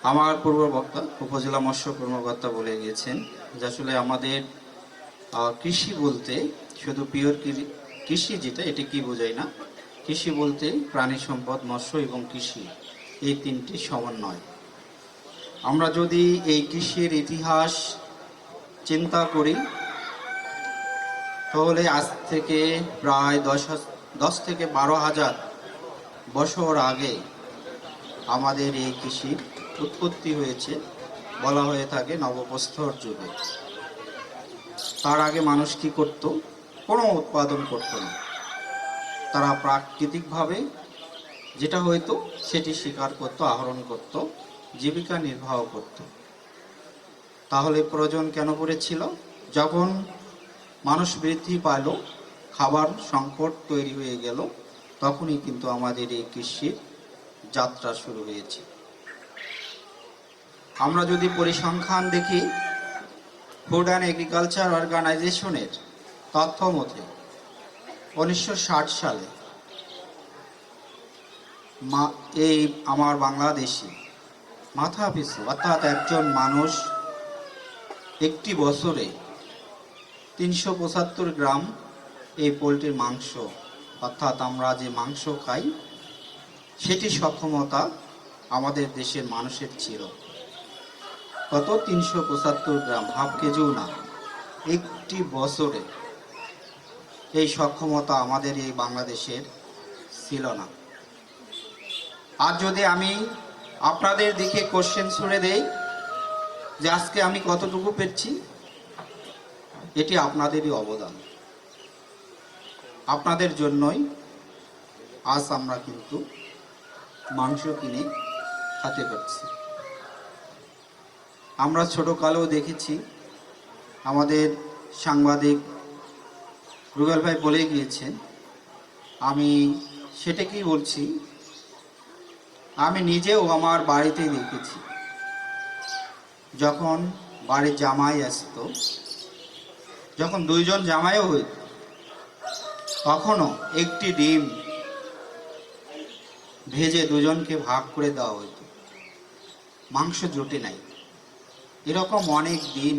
আমার পূর্ব বক্তা উপজেলা মৎস্য কর্মকর্তা বলে গিয়েছেন যে আসলে আমাদের কৃষি বলতে শুধু পিওর কৃষি যেটা এটা কি বোঝায় না। কৃষি বলতে প্রাণী সম্পদ, মৎস্য এবং কৃষি, এই তিনটি সমন্বয়। আমরা যদি এই কৃষির ইতিহাস চিন্তা করি তাহলে আজ থেকে প্রায় 10 থেকে 12 হাজার বছর আগে আমাদের এই কৃষির উৎপত্তি হয়েছে। বলা হয়ে থাকে নবপ্রস্তর যুগে। তার আগে মানুষ কি করত? কোনো উৎপাদন করত না। তারা প্রাকৃতিকভাবে যেটা হয়তো সেটি শিকার করত, আহরণ করত, জীবিকা নির্বাহ করত। তাহলে প্রয়োজন কেন পড়েছিল? যখন মানুষ বৃদ্ধি পাইল, খাবার সংকট তৈরি হয়ে গেল, তখনই কিন্তু আমাদের এই কৃষির যাত্রা শুরু হয়েছে। আমরা যদি পরিসংখ্যান দেখি, ফুড অ্যান্ড এগ্রিকালচার অর্গানাইজেশনের তথ্য মতে 1960 সালে এই আমার বাংলাদেশে মাথা পিছু অর্থাৎ একজন মানুষ একটি বছরে 375 গ্রাম এই পোলট্রির মাংস, অর্থাৎ আমরা যে মাংস খাই, সেটি সক্ষমতা আমাদের দেশের মানুষের ছিল। কত? 375 গ্রাম, হাফ কেজিও না। একটি বছরে এই সক্ষমতা আমাদের এই বাংলাদেশের ছিল না। আর যদি আমি আপনাদের দিকে কোশ্চেন ছুড়ে দেই যে আজকে আমি কতটুকু পেয়েছি, এটি আপনাদেরই অবদান। আপনাদের জন্যই আজ আমরা কিন্তু মাংস কিনে খেতে পারছি। আমরা ছোটকালেও দেখেছি, আমাদের সাংবাদিক রুবেল ভাই বলে গিয়েছেন, আমি সেটাকেই বলছি, আমি নিজেও আমার বাড়িতেই দেখেছি, যখন বাড়ির জামাই আসতো, যখন 2 জন জামাইও হইত, তখনও একটি ডিম ভেজে 2 জনকে ভাগ করে দেওয়া হইত। মাংস জোটে নাই। এরকম অনেক দিন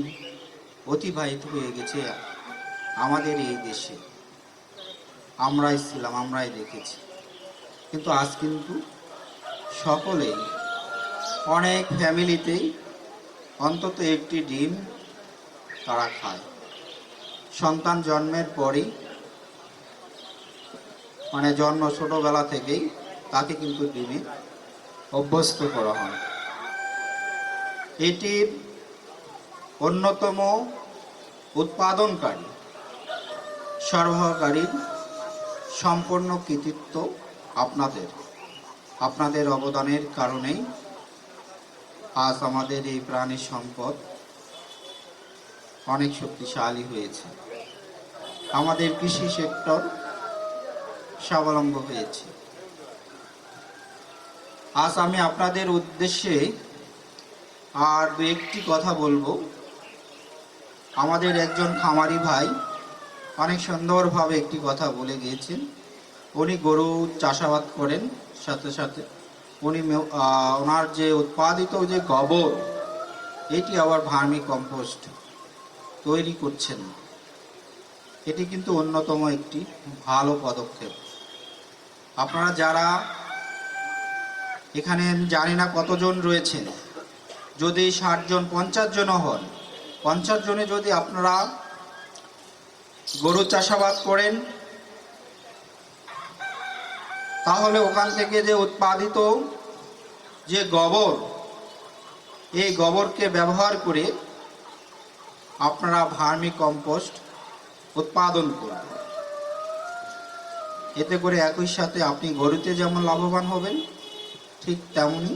অতিবাহিত হয়ে গেছে আমাদের এই দেশে। আমরাই ছিলাম, আমরাই দেখেছি। কিন্তু আজ কিন্তু সকলেই, অনেক ফ্যামিলিতেই অন্তত একটি ডিম তারা খায়। সন্তান জন্মের পরই, মানে জন্ম ছোটবেলা থেকেই তাকে কিন্তু ডিমে অভ্যস্ত করা হয়। এটির অন্যতম উৎপাদনকারী, সরবরাহকারী সম্পূর্ণ কৃতিত্ব আপনাদের অবদানের কারণেই আজ আমাদের এই প্রাণী সম্পদ অনেক শক্তিশালী হয়েছে। আমাদের কৃষি সেক্টর স্বাবলম্বী হয়েছে। আজ আমি আপনাদের উদ্দেশ্যে আর 2-1টি কথা বলবো। আমাদের একজন খামারি ভাই অনেক সুন্দরভাবে একটি কথা বলে গিয়েছেন। উনি গরু চাষাবাদ করেন, সাথে সাথে উনি ওনার যে উৎপাদিত যে গোবর, এটি আবার ভার্মি কম্পোস্ট তৈরি করছেন। এটি কিন্তু অন্যতম একটি ভালো পদক্ষেপ। আপনারা যারা এখানে, জানি না কতজন রয়েছেন, যদি 60 জন 50 জনও হন, 50 জনে যদি আপনারা গরু চাষাবাদ করেন, তাহলে ওখান থেকে যে উৎপাদিত যে গোবর, এই গোবরকে ব্যবহার করে আপনারা ভার্মি কম্পোস্ট উৎপাদন করুন। এতে করে একই সাথে আপনি গরুতে যেমন লাভবান হবেন, ঠিক তেমনি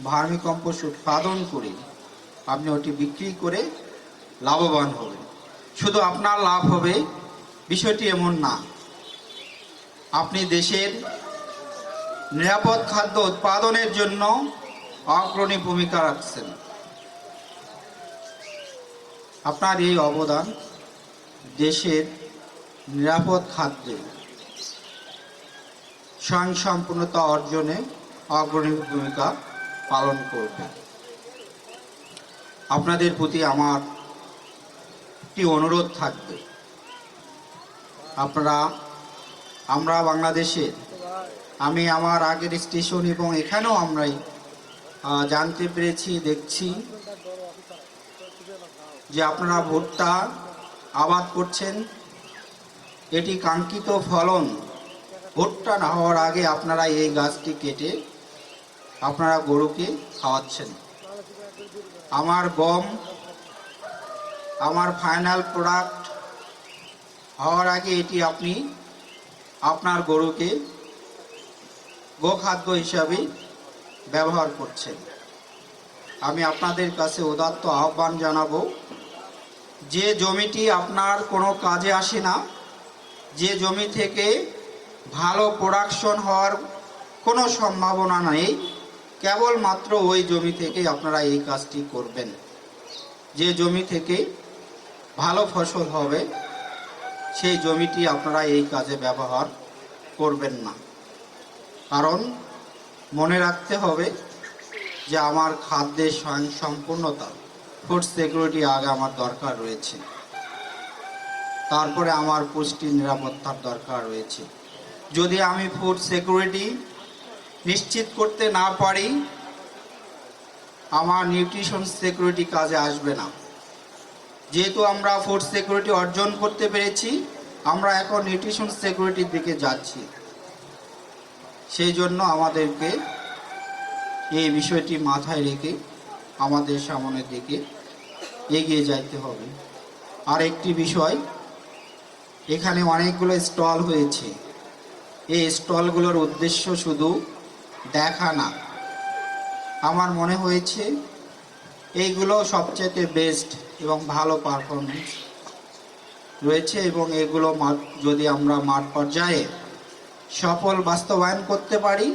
ভার্মি কম্পোস্ট উৎপাদন করে আপনি ওটি বিক্রি করে লাভবান হবেন। শুধু আপনার লাভ হবে, বিষয়টি এমন না, আপনি দেশের নিরাপদ খাদ্য উৎপাদনের জন্য অগ্রণী ভূমিকা রাখছেন। আপনার এই অবদান দেশের নিরাপদ খাদ্যে স্বয়ংসম্পূর্ণতা অর্জনে অগ্রণী ভূমিকা পালন করবে। আপনাদের প্রতি আমার একটি অনুরোধ থাকবে, আমরা বাংলাদেশের, আমি আমার আগের স্টেশন এবং এখানেও আমরাই জানতে পেরেছি, দেখছি যে আপনারা ভুট্টা আবাদ করছেন। এটি কাঙ্ক্ষিত ফলন ভুট্টা না হওয়ার আগে আপনারা এই গাছটি কেটে আপনারা গরুকে খাওয়াচ্ছেন। আমার গম, আমার ফাইনাল প্রোডাক্ট হওয়ার আগে এটি আপনি আপনার গরুকে গোখাদ্য হিসাবে ব্যবহার করছেন। আমি আপনাদের কাছে উদাত্ত আহ্বান জানাবো, যে জমিটি আপনার কোনো কাজে আসে না, যে জমি থেকে ভালো প্রোডাকশন হওয়ার কোনো সম্ভাবনা নেই, কেবলমাত্র ওই জমি থেকে আপনারা এই কাজটি করবেন। যে জমি থেকে ভালো ফসল হবে সেই জমিটি আপনারা এই কাজে ব্যবহার করবেন না। কারণ মনে রাখতে হবে যে আমার খাদ্যের স্বয়ংসম্পূর্ণতা, ফুড সিকিউরিটি আগে আমার দরকার রয়েছে, তারপরে আমার পুষ্টি নিরাপত্তার দরকার রয়েছে। যদি আমি ফুড সিকিউরিটি নিশ্চিত করতে না পারি, আমার নিউট্রিশন সিকিউরিটি কাজে আসবে না। যেহেতু আমরা ফুড সিকিউরিটি অর্জন করতে পেরেছি, আমরা এখন নিউট্রিশন সিকিউরিটির দিকে যাচ্ছি। সেই জন্য আমাদেরকে এই বিষয়টি মাথায় রেখে আমাদের সামনের দিকে এগিয়ে যাইতে হবে। আর একটি বিষয়, এখানে অনেকগুলো স্টল হয়েছে। এই স্টলগুলোর উদ্দেশ্য শুধু দেখা না। আমার মনে হয়েছে এইগুলো সবচেয়ে বেস্ট এবং ভালো পারফরমেন্স রয়েছে, এবং এগুলো যদি আমরা মাঠ পর্যায়ে সফল বাস্তবায়ন করতে পারি,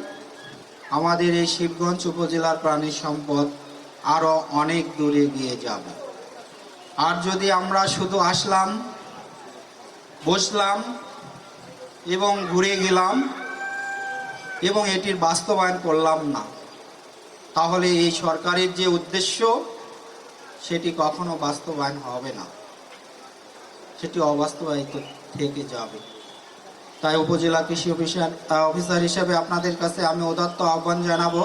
আমাদের এই শিবগঞ্জ উপজেলার প্রাণী সম্পদ আরও অনেক দূরে গিয়ে যাবে। আর যদি আমরা শুধু আসলাম, বসলাম এবং ঘুরে গেলাম এবং এটির বাস্তবায়ন করলাম না, তাহলে এই সরকারের যে উদ্দেশ্য সেটি কখনো বাস্তবায়ন হবে না, সেটি অবাস্তবায়িত থেকে যাবে। তাই উপজেলা কৃষি অফিসার হিসেবে আপনাদের কাছে আমি উদাত্ত আহ্বান জানাবো,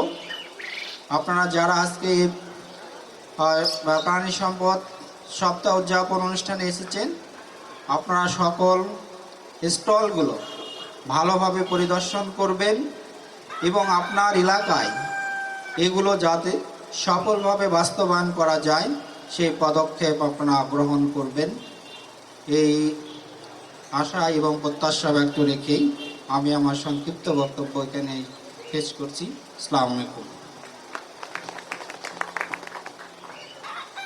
আপনারা যারা আজকে প্রাণী সম্পদ সপ্তাহ উদযাপন অনুষ্ঠানে এসেছেন, আপনারা সকল স্টলগুলো ভালোভাবে পরিদর্শন করবেন এবং আপনার এলাকায় এগুলো যাতে সফলভাবে বাস্তবায়ন করা যায় সেই পদক্ষেপ আপনারা গ্রহণ করবেন। এই আশা এবং প্রত্যাশা ব্যক্ত রেখেই আমি আমার সংক্ষিপ্ত বক্তব্য এখানে শেষ করছি। আসসালামু আলাইকুম।